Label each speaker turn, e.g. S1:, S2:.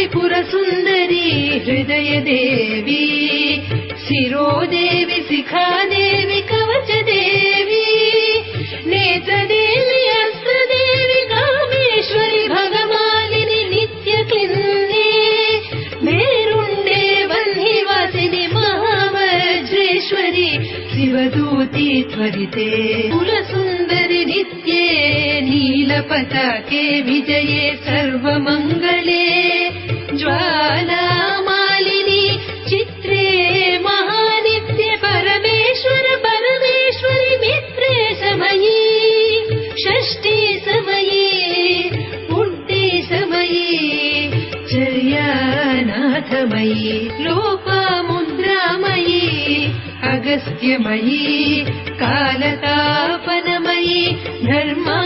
S1: त्रिपुरसुन्दरी हृदयदेवी शिरोदेवी शिखादेवी कवचदेवी नेत्रदेवी अस्त्रदेवी कामेश्वरी भगमालिनी नित्यक्लिन्ने मेरुण्डे वह्निवासिनि महावज्रेश्वरी शिवदूती त्वरिते कुलसुन्दरि नित्ये नीलपताके विजये सर्वमङ्गले ज्वालामालिनी चित्रे महानित्ये परमेश्वर परमेश्वरि मित्रे समये षष्ठी समये पुण्ये समये चर्यानाथमयी लोपामुद्रामयी अगस्त्यमयी कालतापनमयी धर्मा